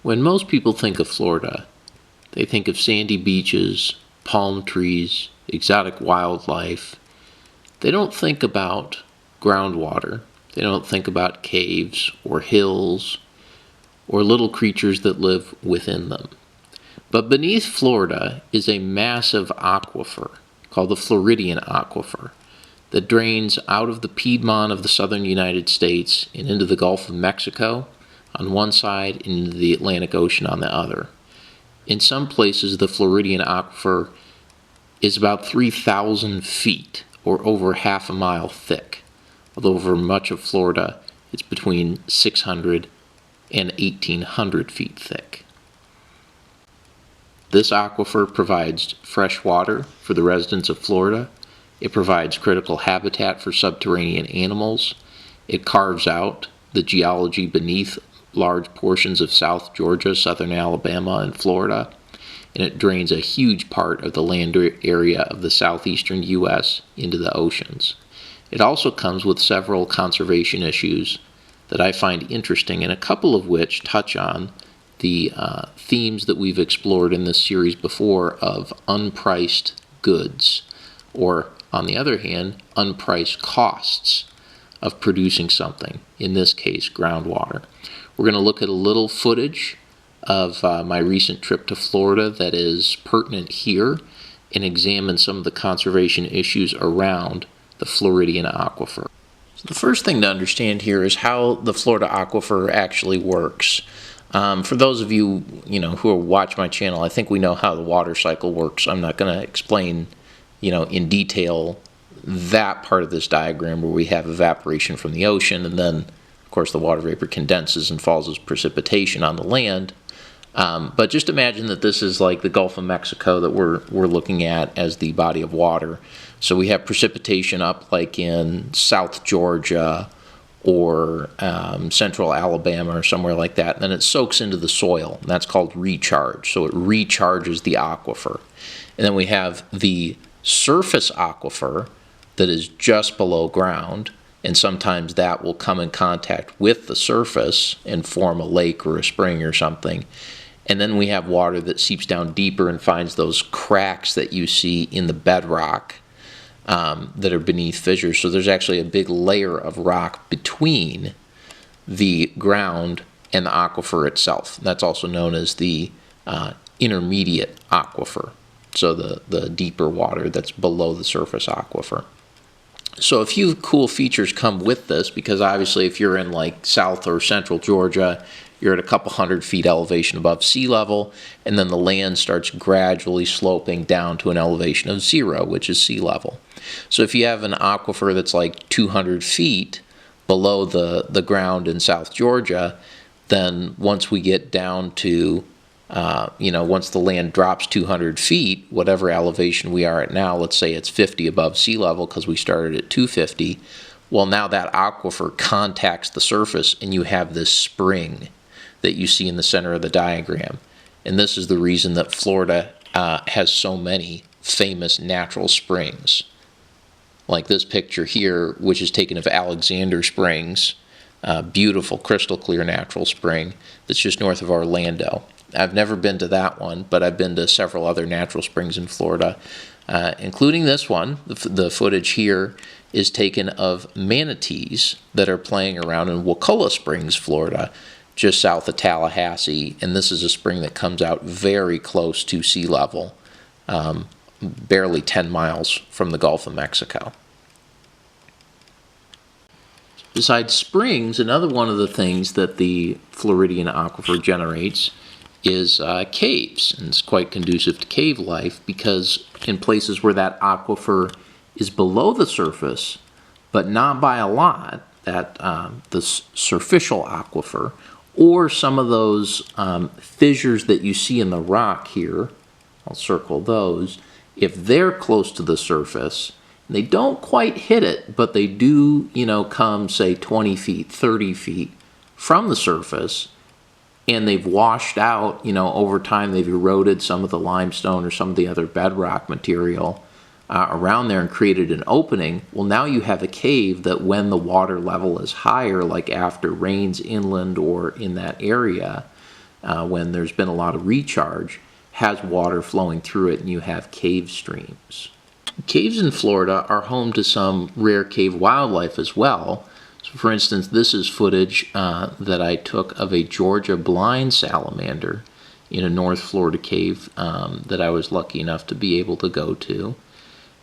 When most people think of Florida, they think of sandy beaches, palm trees, exotic wildlife. They don't think about groundwater. They don't think about caves or hills or little creatures that live within them. But beneath Florida is a massive aquifer called the Floridan Aquifer that drains out of the Piedmont of the southern United States and into the Gulf of Mexico on one side and into the Atlantic Ocean on the other. In some places, the Floridan Aquifer is about 3,000 feet, or over half a mile thick, although over much of Florida it's between 600 and 1,800 feet thick. This aquifer provides fresh water for the residents of Florida. It provides critical habitat for subterranean animals. It carves out the geology beneath large portions of South Georgia, southern Alabama, and Florida. And it drains a huge part of the land area of the southeastern U.S. into the oceans. It also comes with several conservation issues that I find interesting, and a couple of which touch on the themes that we've explored in this series before of unpriced goods, or on the other hand, unpriced costs of producing something, in this case, groundwater. We're going to look at a little footage of my recent trip to Florida that is pertinent here and examine some of the conservation issues around the Floridan Aquifer. So the first thing to understand here is how the Florida Aquifer actually works. For those of you, who watch my channel, I think we know how the water cycle works. I'm not going to explain in detail that part of this diagram where we have evaporation from the ocean, and then, of course, the water vapor condenses and falls as precipitation on the land. But just imagine that this is like the Gulf of Mexico that we're looking at as the body of water. So we have precipitation up like in South Georgia or central Alabama or somewhere like that, and then it soaks into the soil, and that's called recharge. So it recharges the aquifer. And then we have the surface aquifer that is just below ground, and sometimes that will come in contact with the surface and form a lake or a spring or something. And then we have water that seeps down deeper and finds those cracks that you see in the bedrock that are beneath fissures. So there's actually a big layer of rock between the ground and the aquifer itself. That's also known as the intermediate aquifer. So the deeper water that's below the surface aquifer. So a few cool features come with this, because obviously if you're in like South or Central Georgia, you're at a couple hundred feet elevation above sea level, and then the land starts gradually sloping down to an elevation of 0, which is sea level. So if you have an aquifer that's like 200 feet below the ground in South Georgia, then once we get down to once the land drops 200 feet, whatever elevation we are at now, let's say it's 50 above sea level because we started at 250, well, now that aquifer contacts the surface and you have this spring that you see in the center of the diagram. And this is the reason that Florida has so many famous natural springs. Like this picture here, which is taken of Alexander Springs, beautiful crystal clear natural spring that's just north of Orlando. I've never been to that one, but I've been to several other natural springs in Florida, including this one. The footage here is taken of manatees that are playing around in Wakulla Springs, Florida, just south of Tallahassee, and this is a spring that comes out very close to sea level, barely 10 miles from the Gulf of Mexico. Besides springs, another one of the things that the Floridan Aquifer generates is caves, and it's quite conducive to cave life, because in places where that aquifer is below the surface, but not by a lot, that the superficial aquifer, or some of those fissures that you see in the rock here, I'll circle those, if they're close to the surface, they don't quite hit it, but they do, come, say, 20 feet, 30 feet from the surface, and they've washed out, over time they've eroded some of the limestone or some of the other bedrock material around there and created an opening. Well, now you have a cave that when the water level is higher, like after rains inland or in that area, when there's been a lot of recharge, has water flowing through it, and you have cave streams. Caves in Florida are home to some rare cave wildlife as well. So for instance, this is footage that I took of a Georgia blind salamander in a North Florida cave that I was lucky enough to be able to go to.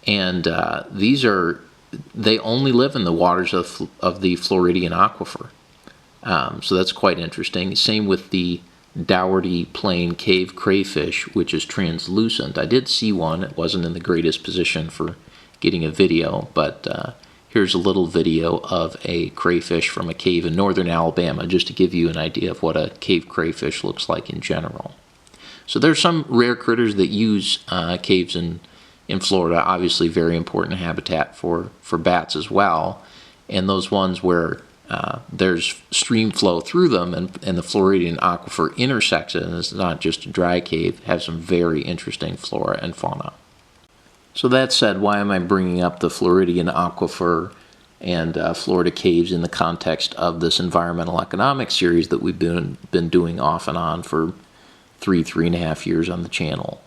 And they only live in the waters of the Floridan Aquifer. So that's quite interesting. Same with the Dougherty Plain cave crayfish, which is translucent. I did see one. It wasn't in the greatest position for getting a video, but here's a little video of a crayfish from a cave in northern Alabama, just to give you an idea of what a cave crayfish looks like in general. So there's some rare critters that use caves in Florida, obviously very important habitat for bats as well, and those ones where there's stream flow through them and the Floridan Aquifer intersects it, and it's not just a dry cave, have some very interesting flora and fauna. So that said, why am I bringing up the Floridan Aquifer and Florida caves in the context of this environmental economics series that we've been doing off and on for three and a half years on the channel?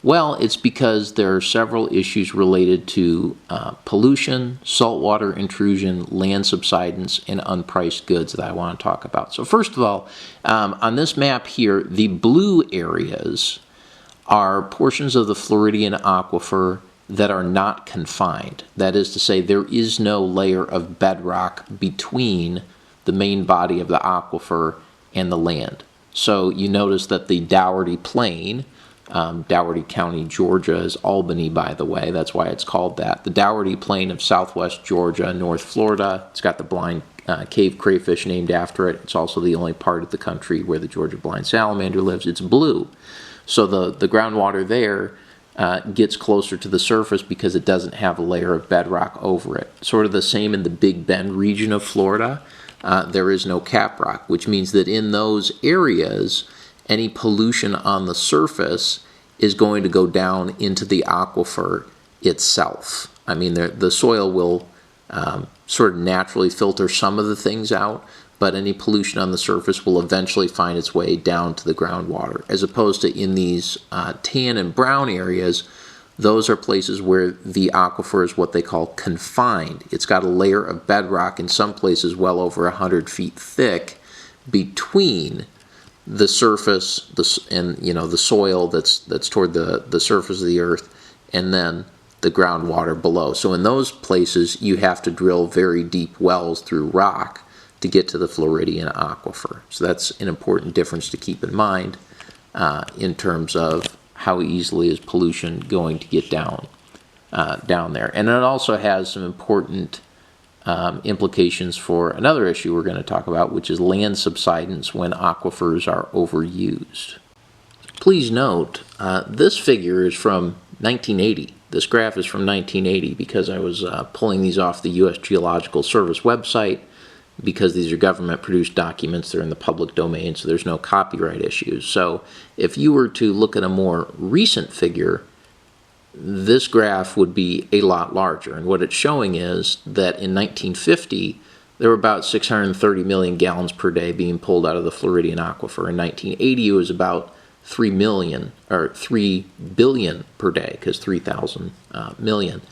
Well, it's because there are several issues related to pollution, saltwater intrusion, land subsidence, and unpriced goods that I want to talk about. So first of all, on this map here, the blue areas are portions of the Floridan Aquifer that are not confined. That is to say, there is no layer of bedrock between the main body of the aquifer and the land. So you notice that the Dougherty Plain, Dougherty County, Georgia is Albany, by the way. That's why it's called that. The Dougherty Plain of southwest Georgia, North Florida. It's got the blind cave crayfish named after it. It's also the only part of the country where the Georgia blind salamander lives. It's blue. So the groundwater there gets closer to the surface because it doesn't have a layer of bedrock over it. Sort of the same in the Big Bend region of Florida. There is no caprock, which means that in those areas, any pollution on the surface is going to go down into the aquifer itself. I mean, the soil will sort of naturally filter some of the things out, but any pollution on the surface will eventually find its way down to the groundwater. As opposed to in these tan and brown areas, those are places where the aquifer is what they call confined. It's got a layer of bedrock, in some places well over 100 feet thick, between the surface and the soil that's toward the surface of the earth, and then the groundwater below. So in those places, you have to drill very deep wells through rock to get to the Floridan Aquifer. So that's an important difference to keep in mind in terms of how easily is pollution going to get down there. And it also has some important implications for another issue we're going to talk about, which is land subsidence when aquifers are overused. Please note, this figure is from 1980. This graph is from 1980 because I was pulling these off the U.S. Geological Service website, because these are government-produced documents. They're in the public domain, so there's no copyright issues. So if you were to look at a more recent figure, this graph would be a lot larger. And what it's showing is that in 1950, there were about 630 million gallons per day being pulled out of the Floridan Aquifer. In 1980, it was about 3 billion per day, because 3,000 million.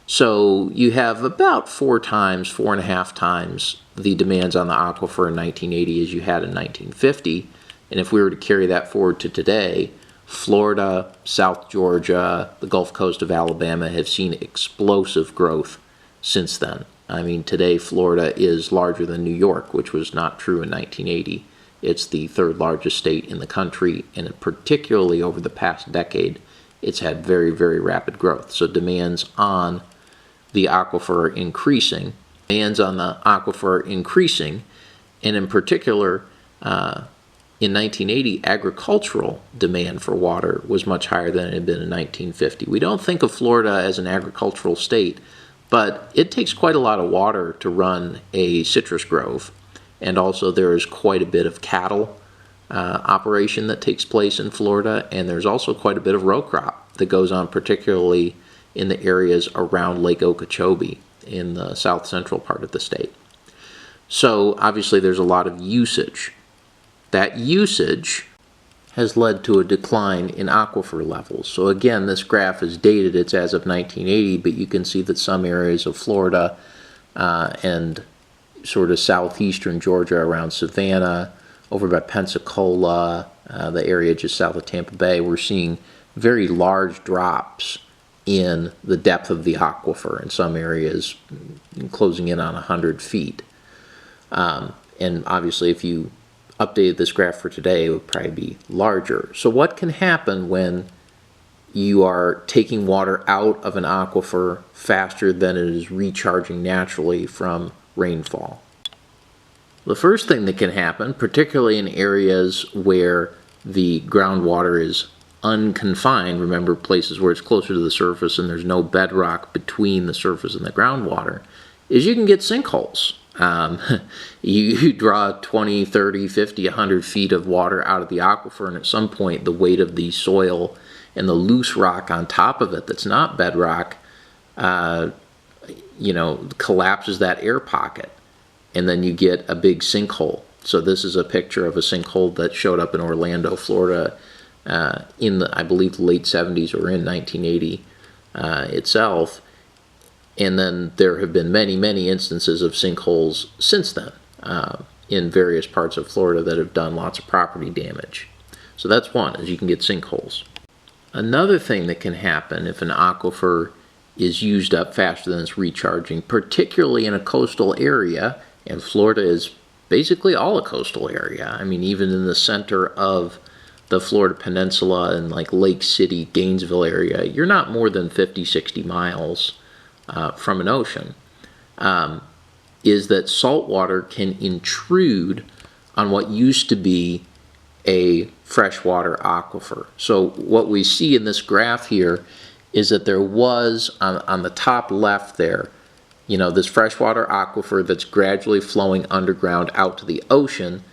So you have about 4.5 times the demands on the aquifer in 1980 as you had in 1950. And if we were to carry that forward to today, Florida, South Georgia, the Gulf Coast of Alabama have seen explosive growth since then. I mean, today Florida is larger than New York, which was not true in 1980. It's the third largest state in the country, and particularly over the past decade, it's had very, very rapid growth. So demands on the aquifer are increasing. And in particular, in 1980, agricultural demand for water was much higher than it had been in 1950. We don't think of Florida as an agricultural state, but it takes quite a lot of water to run a citrus grove. And also there is quite a bit of cattle operation that takes place in Florida, and there's also quite a bit of row crop that goes on, particularly in the areas around Lake Okeechobee in the south central part of the state. So obviously there's a lot of usage. that usage has led to a decline in aquifer levels. So again, this graph is dated, it's as of 1980, but you can see that some areas of Florida and sort of southeastern Georgia around Savannah, over by Pensacola, the area just south of Tampa Bay, we're seeing very large drops in the depth of the aquifer, in some areas closing in on 100 feet. And obviously if you updated this graph for today, it would probably be larger. So what can happen when you are taking water out of an aquifer faster than it is recharging naturally from rainfall? The first thing that can happen, particularly in areas where the groundwater is unconfined, remember places where it's closer to the surface and there's no bedrock between the surface and the groundwater, is you can get sinkholes. You draw 20, 30, 50, 100 feet of water out of the aquifer, and at some point the weight of the soil and the loose rock on top of it that's not bedrock, collapses that air pocket, and then you get a big sinkhole. So this is a picture of a sinkhole that showed up in Orlando, Florida, in the, I believe, late 70s or in 1980 itself. And then there have been many, many instances of sinkholes since then in various parts of Florida that have done lots of property damage. So that's one, is you can get sinkholes. Another thing that can happen if an aquifer is used up faster than it's recharging, particularly in a coastal area, and Florida is basically all a coastal area. I mean, even in the center of the Florida Peninsula and like Lake City, Gainesville area, you're not more than 50, 60 miles from an ocean, is that salt water can intrude on what used to be a freshwater aquifer. So what we see in this graph here is that there was, on the top left there, this freshwater aquifer that's gradually flowing underground out to the ocean,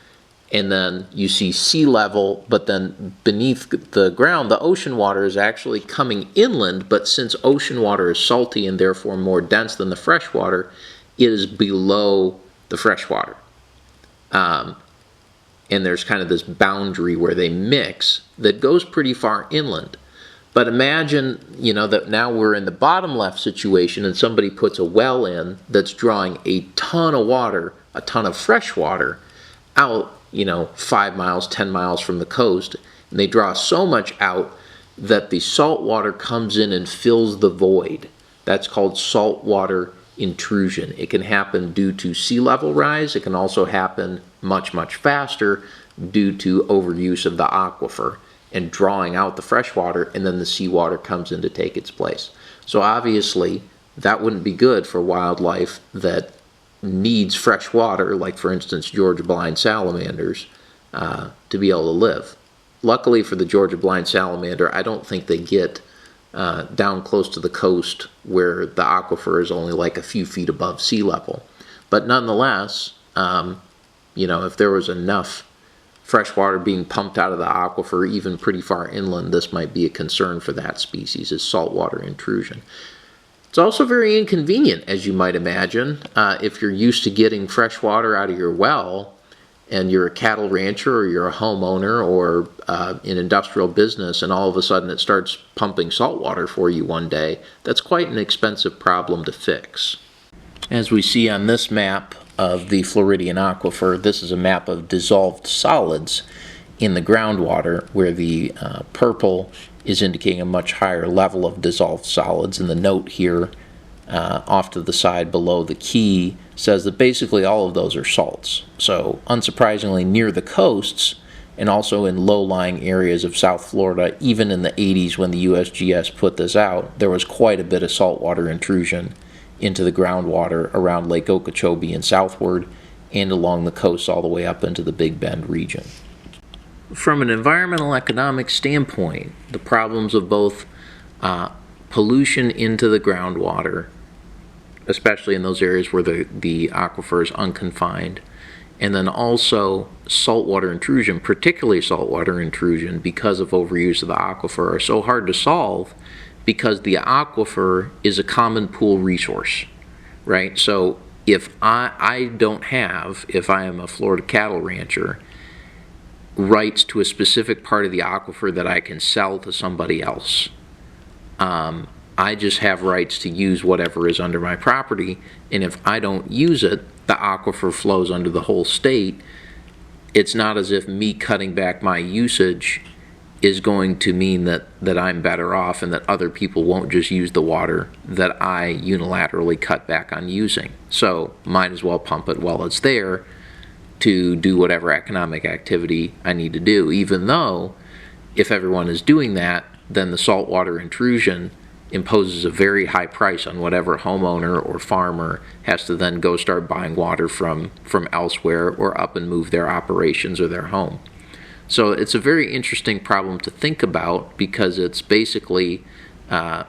and then you see sea level, but then beneath the ground, the ocean water is actually coming inland, but since ocean water is salty and therefore more dense than the freshwater, it is below the freshwater. And there's kind of this boundary where they mix that goes pretty far inland. But imagine, that now we're in the bottom left situation and somebody puts a well in that's drawing a ton of water, a ton of fresh water out, 5 miles, 10 miles from the coast. And they draw so much out that the salt water comes in and fills the void. That's called saltwater intrusion. It can happen due to sea level rise. It can also happen much, much faster due to overuse of the aquifer and drawing out the fresh water, and then the seawater comes in to take its place. So obviously, that wouldn't be good for wildlife that needs fresh water, like for instance Georgia blind salamanders, to be able to live. Luckily for the Georgia blind salamander, I don't think they get down close to the coast where the aquifer is only like a few feet above sea level. But nonetheless, if there was enough fresh water being pumped out of the aquifer, even pretty far inland, this might be a concern for that species, is saltwater intrusion. It's also very inconvenient, as you might imagine, if you're used to getting fresh water out of your well, and you're a cattle rancher or you're a homeowner or in industrial business, and all of a sudden it starts pumping salt water for you one day. That's quite an expensive problem to fix. As we see on this map of the Floridan Aquifer, this is a map of dissolved solids in the groundwater, where the purple is indicating a much higher level of dissolved solids, and the note here off to the side below the key says that basically all of those are salts. So unsurprisingly, near the coasts and also in low-lying areas of South Florida, even in the 80s when the USGS put this out, there was quite a bit of saltwater intrusion into the groundwater around Lake Okeechobee and southward, and along the coast all the way up into the Big Bend region. From an environmental economic standpoint, the problems of both pollution into the groundwater, especially in those areas where the aquifer is unconfined, and then also saltwater intrusion, particularly saltwater intrusion because of overuse of the aquifer, are so hard to solve because the aquifer is a common pool resource, right? So if I am a Florida cattle rancher, rights to a specific part of the aquifer that I can sell to somebody else. I just have rights to use whatever is under my property, and if I don't use it, the aquifer flows under the whole state. It's not as if me cutting back my usage is going to mean that I'm better off and that other people won't just use the water that I unilaterally cut back on using. So might as well pump it while it's there to do whatever economic activity I need to do, even though if everyone is doing that, then the saltwater intrusion imposes a very high price on whatever homeowner or farmer has to then go start buying water from elsewhere or up and move their operations or their home. So it's a very interesting problem to think about, because it's basically an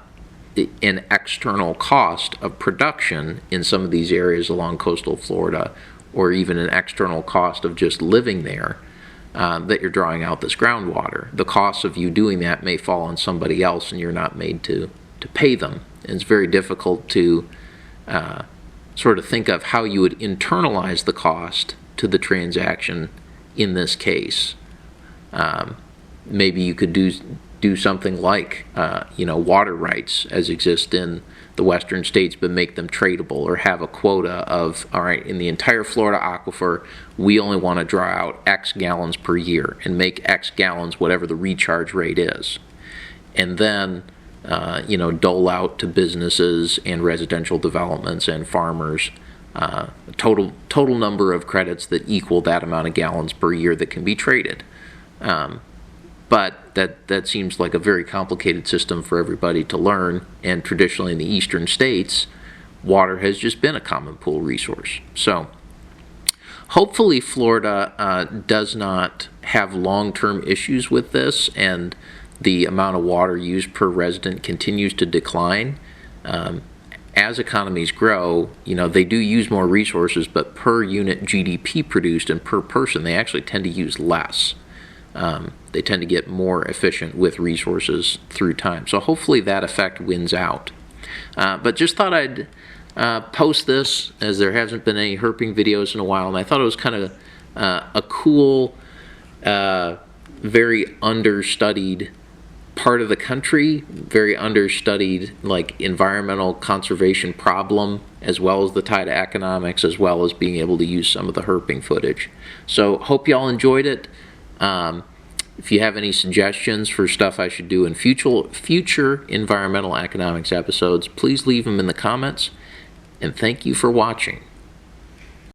external cost of production in some of these areas along coastal Florida, or even an external cost of just living there, that you're drawing out this groundwater. The cost of you doing that may fall on somebody else, and you're not made to pay them. And it's very difficult to sort of think of how you would internalize the cost to the transaction in this case. Maybe you could do something like water rights as exist in the western states, but make them tradable, or have a quota of, all right, in the entire Florida aquifer, we only want to draw out X gallons per year, and make X gallons whatever the recharge rate is, and then dole out to businesses and residential developments and farmers total number of credits that equal that amount of gallons per year that can be traded. But that seems like a very complicated system for everybody to learn, and traditionally in the eastern states, water has just been a common pool resource. So hopefully Florida does not have long-term issues with this, and the amount of water used per resident continues to decline. As economies grow, they do use more resources, but per unit GDP produced and per person, they actually tend to use less. They tend to get more efficient with resources through time. So hopefully that effect wins out. But just thought I'd post this, as there hasn't been any herping videos in a while, and I thought it was kind of a cool, very understudied part of the country, very understudied environmental conservation problem, as well as the tie to economics, as well as being able to use some of the herping footage. So hope y'all enjoyed it. If you have any suggestions for stuff I should do in future environmental economics episodes, please leave them in the comments, and thank you for watching.